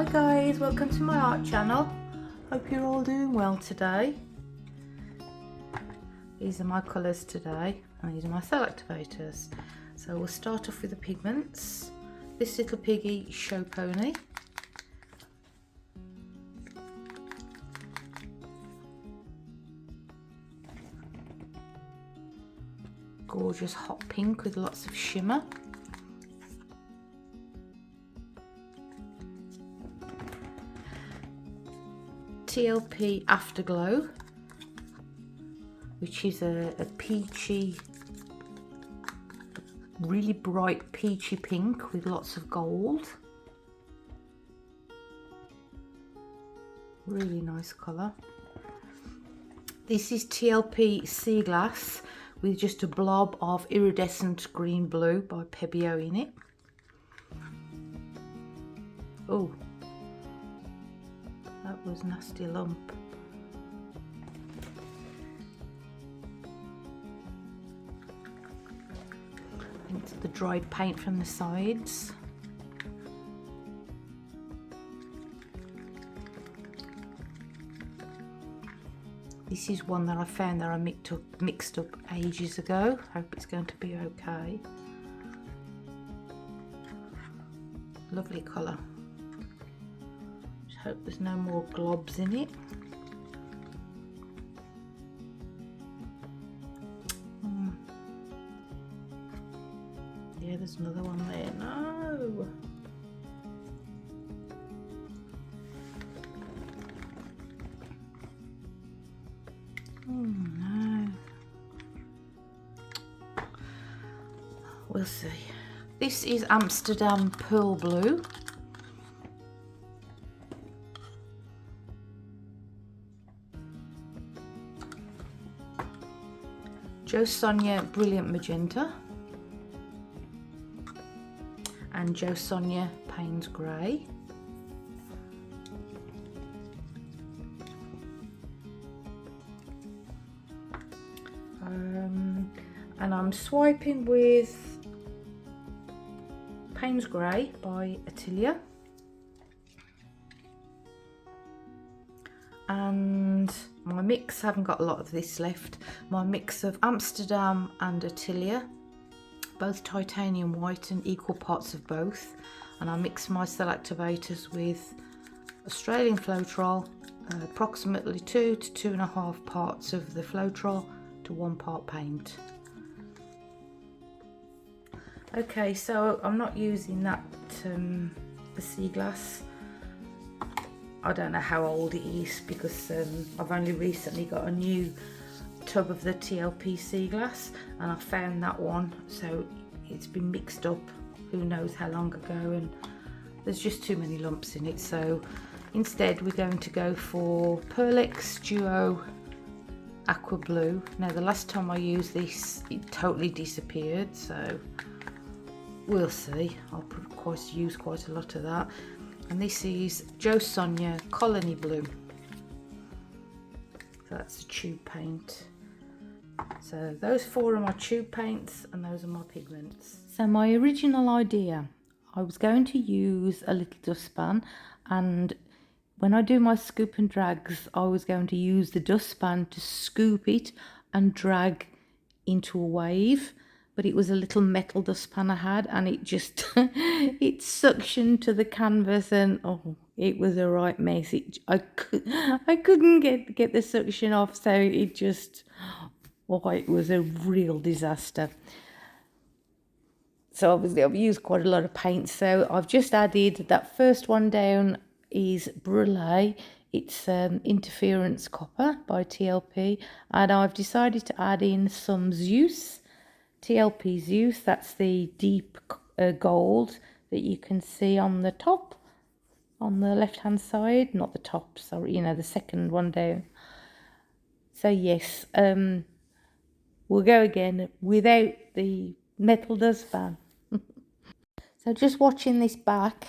Hi guys, welcome to my art channel. Hope you're all doing well today. These are my colours today and these are my cell activators. So we'll start off with the pigments. This little piggy Show Pony. Gorgeous hot pink with lots of shimmer. TLP Afterglow, which is a peachy, really bright peachy pink with lots of gold. Really nice colour. This is TLP Sea Glass with just a blob of iridescent green blue by Pebeo in it. Oh, that was a nasty lump. I think it's the dried paint from the sides. This is one that I found that I mixed up ages ago. Hope it's going to be okay. Lovely colour. Hope there's no more globs in it. Yeah, there's another one there. No. Oh no. We'll see. This is Amsterdam Pearl Blue. Jo Sonja Brilliant Magenta and Jo Sonja Paynes Grey. And I'm swiping with Paynes Grey by Atelier. And my mix, I haven't got a lot of this left, my mix of Amsterdam and Atelier, both titanium white and equal parts of both, and I mix my cell activators with Australian Floetrol, approximately 2 to 2.5 parts of the Floetrol to 1 part paint. Okay, so I'm not using that the sea glass. I don't know how old it is because I've only recently got a new tub of the TLP sea glass and I found that one, so it's been mixed up who knows how long ago, and there's just too many lumps in it. So instead we're going to go for Pearlex Duo Aqua Blue. Now the last time I used this it totally disappeared, so we'll see. I'll use quite a lot of that. And this is Jo Sonja Colony Blue. So that's a tube paint. So those 4 are my tube paints and those are my pigments. So my original idea, I was going to use a little dustpan, and when I do my scoop and drags, I was going to use the dustpan to scoop it and drag into a wave. But it was a little metal dustpan I had, and it just it suctioned to the canvas, and oh, it was a right mess. I couldn't get the suction off, so it just, oh, it was a real disaster. So obviously I've used quite a lot of paint, so I've just added that first one down is Brulee. It's Interference Copper by TLP, and I've decided to add in some Zeus. TLP Zeus, that's the deep gold that you can see on the top, on the left hand side, not the top, sorry, you know, the second one down. So yes, we'll go again without the metal dustpan. So just watching this back,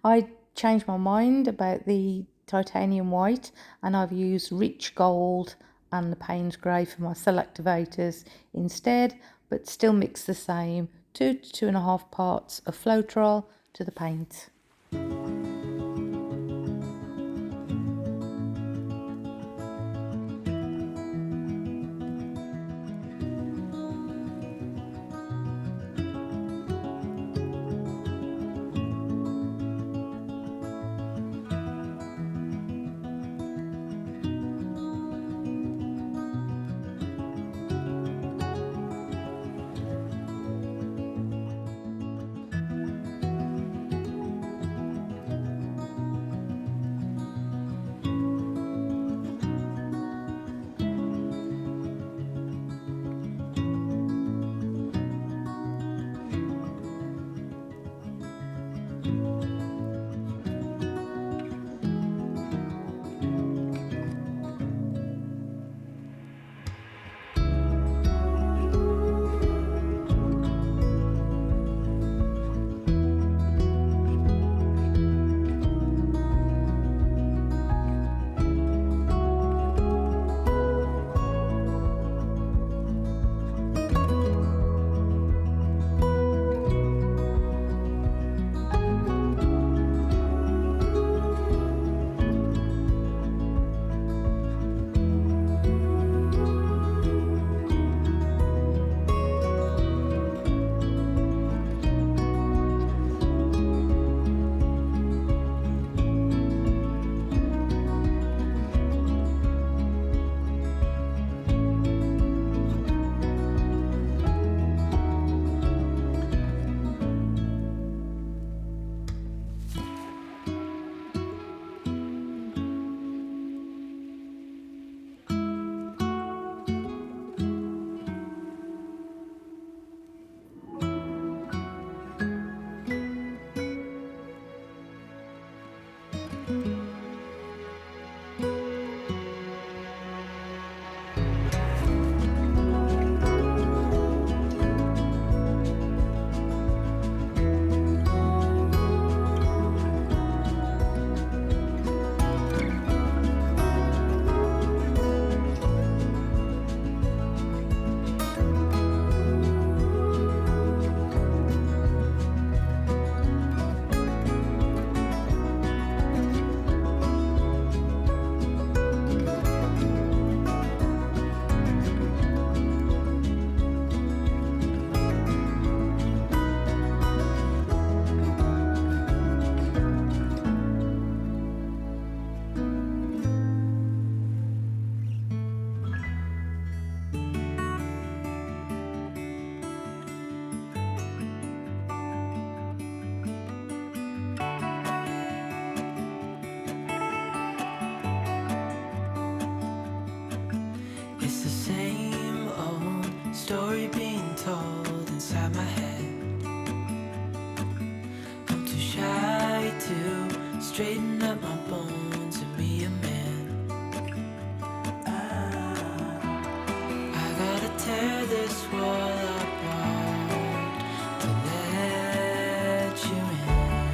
I changed my mind about the titanium white, and I've used rich gold and the Paynes Grey for my cell activators instead, but still mix the same 2 to 2.5 parts of Floetrol to the paint. story being told inside my head. I'm too shy to straighten up my bones and be a man. I gotta tear this wall apart to let you in.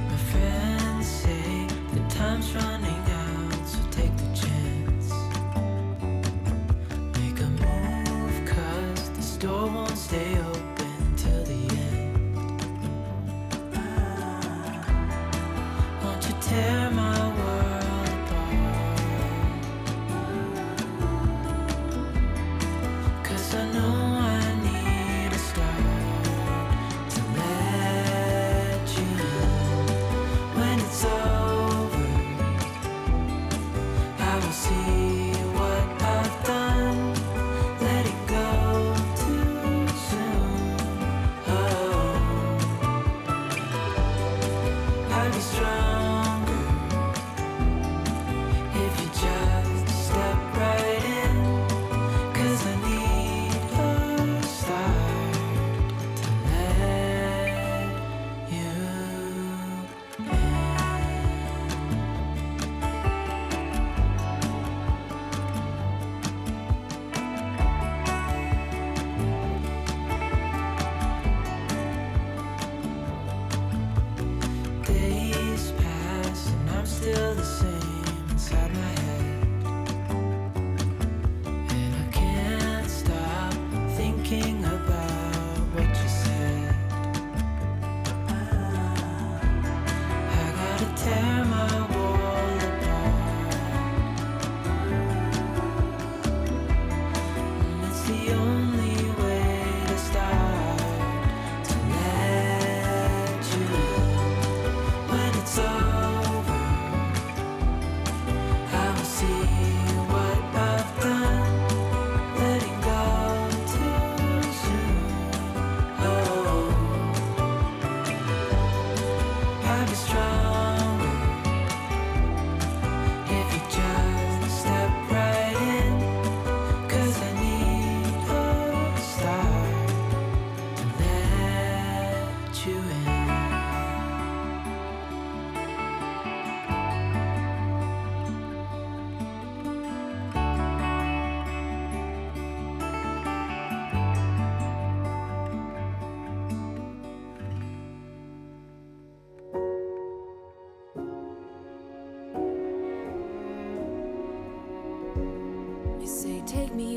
My friends say the time's running out, so take the chance. Make a move, 'cause the store won't stay open till the end. Won't you tear my world apart? 'Cause I know I need a start to let you in. When it's over, I will see what I've done. Letting go too soon. Oh, I'd be stronger if you just step right in. 'Cause I need a start to let you in. Days pass and I'm still the same inside my head. And I can't stop thinking about what you said. I gotta tear my wall apart. And it's the only way to start to let you in. When it's over, I will see what I've done. Letting go too soon. Oh, I'd be stronger if you just step right in. 'Cause I need a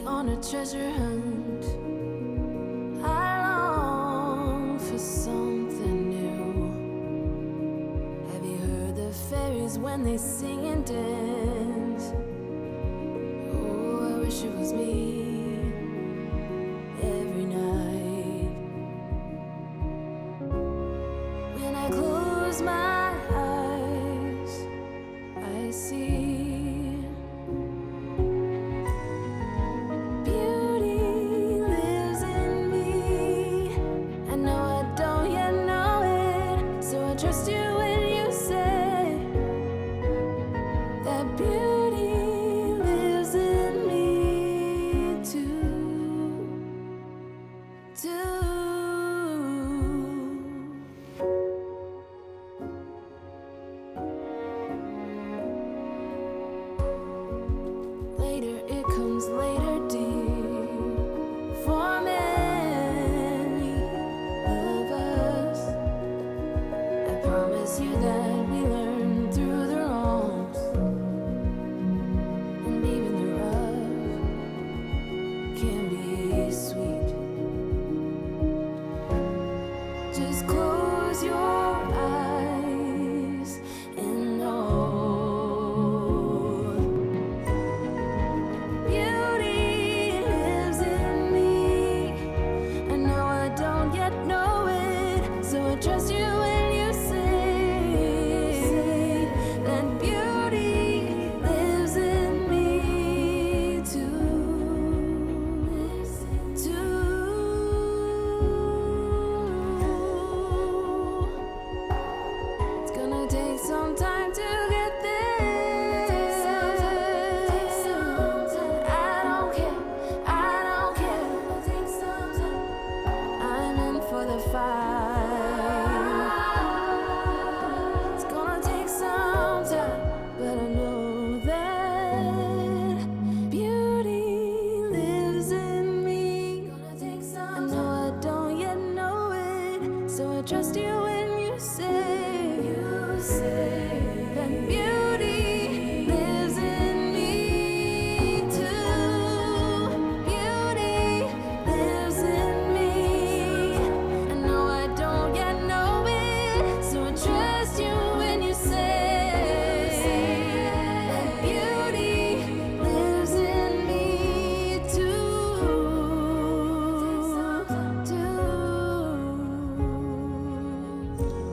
me on a treasure hunt. I long for something new. Have you heard the fairies when they sing and dance? Oh, I wish it was me every night. When I close my eyes, I see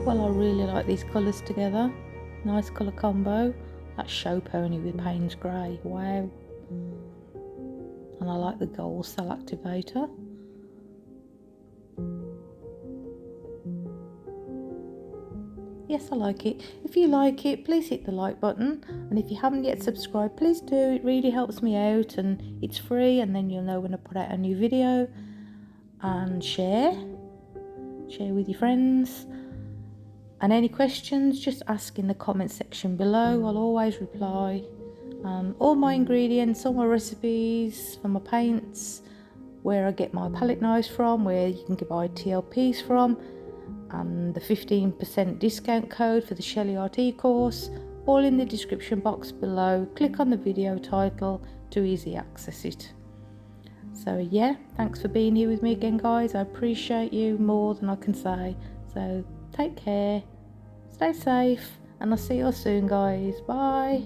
Well, I really like these colours together. Nice colour combo. That Show Pony with Paynes Grey. Wow. And I like the gold cell activator. Yes, I like it. If you like it, please hit the like button. And if you haven't yet subscribed, please do. It really helps me out and it's free, and then you'll know when I put out a new video. And share with your friends. And any questions, just ask in the comment section below. I'll always reply. All my ingredients, all my recipes for my paints, where I get my palette knives from, where you can buy TLPs from, and the 15% discount code for the Shelley Art e-course, all in the description box below. Click on the video title to easily access it. So yeah, thanks for being here with me again, guys. I appreciate you more than I can say. So take care, stay safe, and I'll see you all soon, guys. Bye.